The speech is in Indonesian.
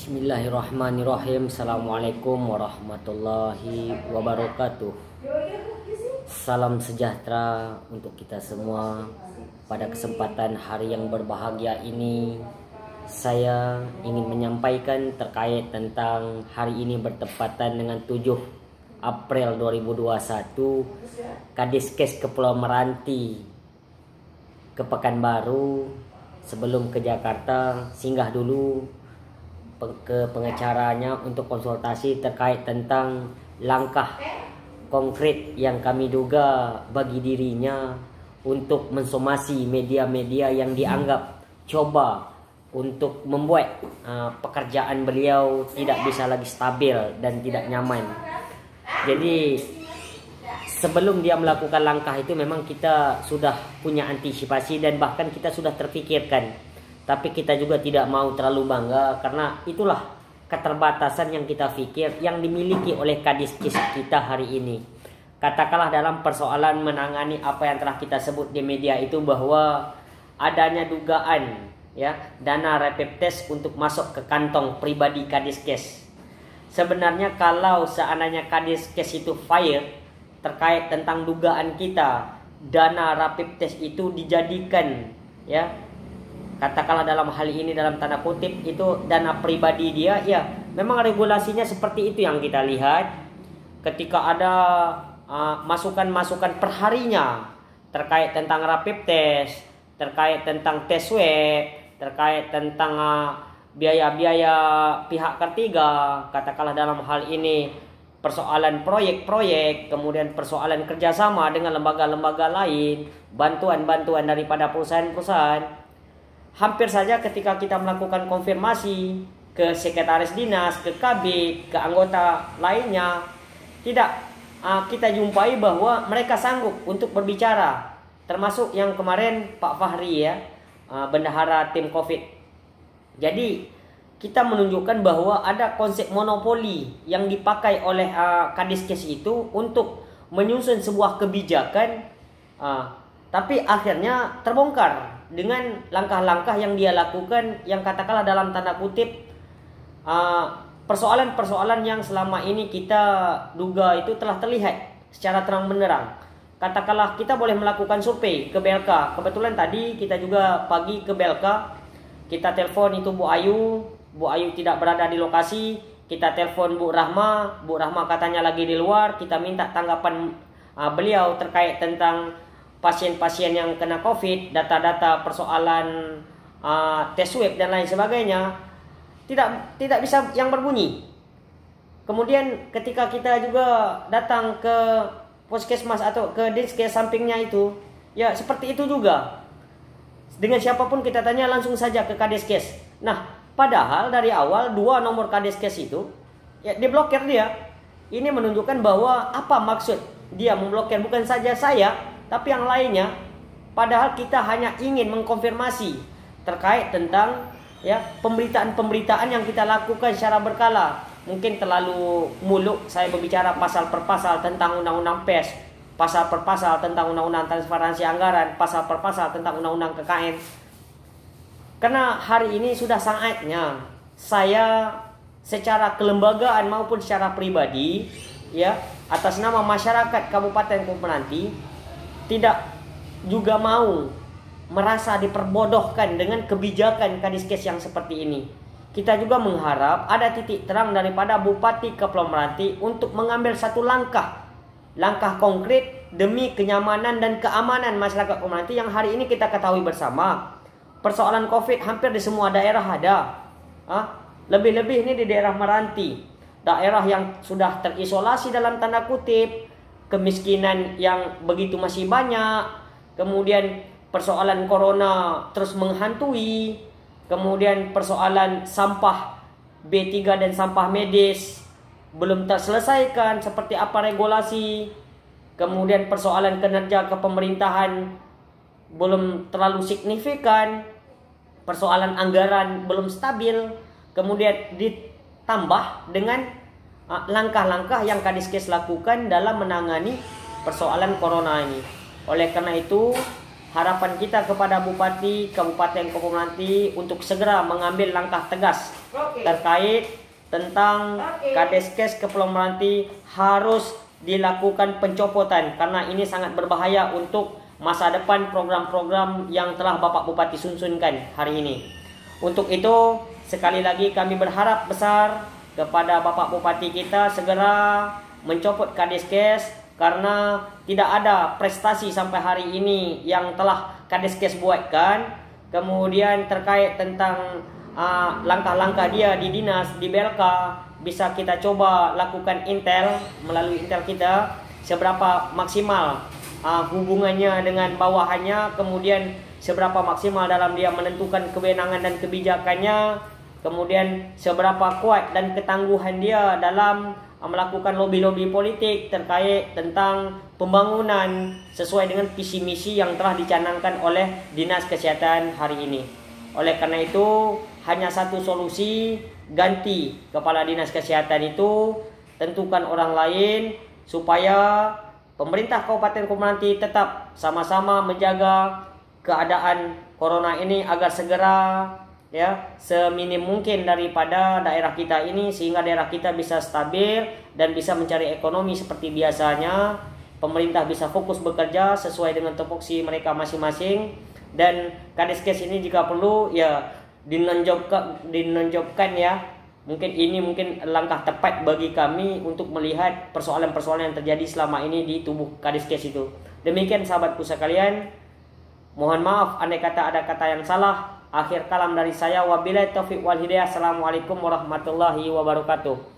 Bismillahirrahmanirrahim. Assalamualaikum warahmatullahi wabarakatuh. Salam sejahtera untuk kita semua. Pada kesempatan hari yang berbahagia ini, saya ingin menyampaikan terkait tentang hari ini bertepatan dengan 7 April 2021, Kadiskes Kepulauan Meranti ke Pekanbaru. Sebelum ke Jakarta, singgah dulu ke pengacaranya untuk konsultasi terkait tentang langkah konkret yang kami duga bagi dirinya untuk mensomasi media-media yang dianggap coba untuk membuat pekerjaan beliau tidak bisa lagi stabil dan tidak nyaman. Jadi sebelum dia melakukan langkah itu memang kita sudah punya antisipasi dan bahkan kita sudah terpikirkan. Tapi kita juga tidak mau terlalu bangga karena itulah keterbatasan yang kita pikir yang dimiliki oleh Kadiskes kita hari ini. Katakanlah dalam persoalan menangani apa yang telah kita sebut di media itu, bahwa adanya dugaan dana rapid test untuk masuk ke kantong pribadi Kadiskes. Sebenarnya kalau seandainya Kadiskes itu fire terkait tentang dugaan kita dana rapid test itu dijadikan katakanlah dalam hal ini dalam tanda kutip itu dana pribadi dia, memang regulasinya seperti itu yang kita lihat. Ketika ada masukan-masukan perharinya terkait tentang rapid test, terkait tentang tes swab, terkait tentang biaya-biaya pihak ketiga, katakanlah dalam hal ini persoalan proyek-proyek, kemudian persoalan kerjasama dengan lembaga-lembaga lain, bantuan-bantuan daripada perusahaan-perusahaan. Hampir saja ketika kita melakukan konfirmasi ke sekretaris dinas, ke kabid, ke anggota lainnya, tidak kita jumpai bahwa mereka sanggup untuk berbicara. Termasuk yang kemarin Pak Fahri bendahara tim COVID. Jadi kita menunjukkan bahwa ada konsep monopoli yang dipakai oleh Kadiskes itu untuk menyusun sebuah kebijakan, tapi akhirnya terbongkar dengan langkah-langkah yang dia lakukan yang katakanlah dalam tanda kutip persoalan-persoalan yang selama ini kita duga itu telah terlihat secara terang benderang. Katakanlah kita boleh melakukan survei ke BLK. Kebetulan tadi kita juga pagi ke BLK, kita telepon itu Bu Ayu tidak berada di lokasi. Kita telepon Bu Rahma katanya lagi di luar. Kita minta tanggapan beliau terkait tentang pasien-pasien yang kena COVID, data-data persoalan tes swab dan lain sebagainya, tidak bisa yang berbunyi. Kemudian ketika kita juga datang ke puskesmas atau ke dinkes sampingnya itu, seperti itu juga. Dengan siapapun kita tanya langsung saja ke Kadiskes. Nah, padahal dari awal 2 nomor Kadiskes itu diblokir dia. Ini menunjukkan bahwa apa maksud dia memblokir, bukan saja saya tapi yang lainnya. Padahal kita hanya ingin mengkonfirmasi terkait tentang pemberitaan-pemberitaan yang kita lakukan secara berkala. Mungkin terlalu muluk saya berbicara pasal per pasal tentang undang-undang PES, pasal per pasal tentang undang-undang transparansi anggaran, pasal per pasal tentang undang-undang KKN. Karena hari ini sudah saatnya saya secara kelembagaan maupun secara pribadi atas nama masyarakat Kabupaten Kepulauan Meranti tidak juga mau merasa diperbodohkan dengan kebijakan Kadiskes yang seperti ini. Kita juga mengharap ada titik terang daripada Bupati Kepulauan Meranti untuk mengambil satu langkah konkret demi kenyamanan dan keamanan masyarakat Kepulauan Meranti yang hari ini kita ketahui bersama. Persoalan COVID hampir di semua daerah ada. Lebih-lebih ini di daerah Meranti, daerah yang sudah terisolasi dalam tanda kutip, kemiskinan yang begitu masih banyak, kemudian persoalan corona terus menghantui, kemudian persoalan sampah B3 dan sampah medis belum terselesaikan seperti apa regulasi, kemudian persoalan kinerja kepemerintahan belum terlalu signifikan, persoalan anggaran belum stabil, kemudian ditambah dengan langkah-langkah yang Kadiskes lakukan dalam menangani persoalan corona ini. Oleh karena itu harapan kita kepada Bupati Kabupaten Komoranti untuk segera mengambil langkah tegas terkait tentang Kadeskes Kepulauan Meranti harus dilakukan pencopotan karena ini sangat berbahaya untuk masa depan program-program yang telah Bapak Bupati sunsunkan hari ini. Untuk itu sekali lagi kami berharap besar kepada Bapak Bupati kita segera mencopot Kadeskes karena tidak ada prestasi sampai hari ini yang telah Kadeskes buatkan. Kemudian terkait tentang langkah-langkah dia di dinas, di BLK, bisa kita coba lakukan intel melalui intel kita seberapa maksimal hubungannya dengan bawahannya, kemudian seberapa maksimal dalam dia menentukan kewenangan dan kebijakannya, kemudian seberapa kuat dan ketangguhan dia dalam melakukan lobby-lobby politik terkait tentang pembangunan sesuai dengan visi misi yang telah dicanangkan oleh Dinas Kesehatan hari ini. Oleh karena itu hanya satu solusi, ganti kepala dinas kesehatan itu, tentukan orang lain supaya pemerintah Kabupaten Komoranti tetap sama-sama menjaga keadaan corona ini agar segera seminim mungkin daripada daerah kita ini sehingga daerah kita bisa stabil dan bisa mencari ekonomi seperti biasanya. Pemerintah bisa fokus bekerja sesuai dengan tupoksi mereka masing-masing dan Kadeskes ini jika perlu dinonjolkan ya. Mungkin langkah tepat bagi kami untuk melihat persoalan-persoalan yang terjadi selama ini di tubuh Kadeskes itu. Demikian sahabatku sekalian. Mohon maaf andai kata ada kata yang salah. Akhir kalam dari saya, wabillahi taufiq wal hidayah. Assalamualaikum warahmatullahi wabarakatuh.